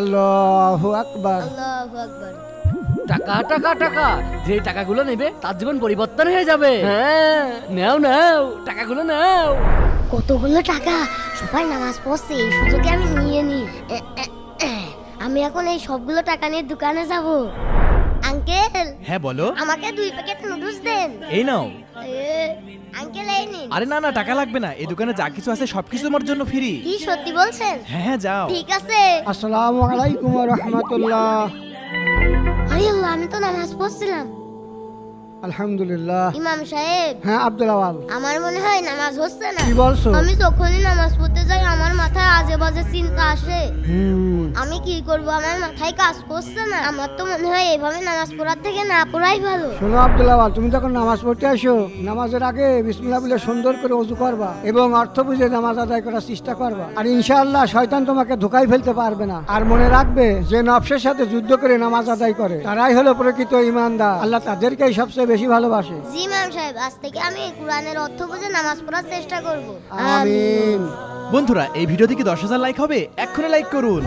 আল্লাহু আকবার। আল্লাহু আকবার। টাকা টাকা টাকা, যে টাকাগুলো নেবে তার জীবন পরিবর্তন হয়ে যাবে। হ্যাঁ, নাও নাও, টাকাগুলো নাও। কতগুলো টাকা, সবাই নামাজ পড়ছে, এই সুযোগে আমি নিয়ে নি। আমি এখন এই সবগুলো টাকা নিয়ে দোকানে যাব। আঙ্কেল। হ্যাঁ বলো। আমাকে 2 প্যাকেট নুডলস দেন। এই নাও। আঙ্কেল এই নিন। আরে না না, টাকা লাগবে না, এই দোকানে যা কিছু আছে সবকিছু তোমার জন্য ফ্রি। কি সত্যি বলছেন? হ্যাঁ যাও। ঠিক আছে। আসসালামু আলাইকুম ওয়া রাহমাতুল্লাহ। আরে আল্লাহ, আমি তো নামাজ পড়ছিলাম। আলহামদুলিল্লাহ। ইমাম সাহেব। হ্যাঁ আব্দুল আওয়াল। আমার মনে হয় নামাজ হচ্ছে না। কি বলছো? আমি যখনই নামাজ পড়তে যাই আমার মাথায় আজে বাজে চিন্তা আসে। আমি কি করব, আমার মাথায় কাজ করছে না। আমার তো মনে হয় এইভাবে নামাজ পড়ার থেকে না পড়াই ভালো। শোনো আব্দুল আওয়াল, তুমি যখন নামাজ পড়তে আসো, নামাজের আগে বিসমিল্লাহ বলে সুন্দর করে ওযু করবা এবং অর্থ বুঝে নামাজ আদায় করার চেষ্টা করবা। আর ইনশাআল্লাহ শয়তান তোমাকে ধোঁকায় ফেলতে পারবে না। আর মনে রাখবে, যে নফসের সাথে যুদ্ধ করে নামাজ আদায় করে তারাই হলো প্রকৃত ঈমানদার। আল্লাহ তাদেরকেই সবচেয়ে বেশি ভালোবাসে। জি ইমাম সাহেব, আজ থেকে আমি কোরআনের অর্থ বুঝে নামাজ পড়ার চেষ্টা করব। আমিন। বন্ধুরা, এই ভিডিও থেকে 10,000 লাইক হবে, এক্ষুনি লাইক করুন।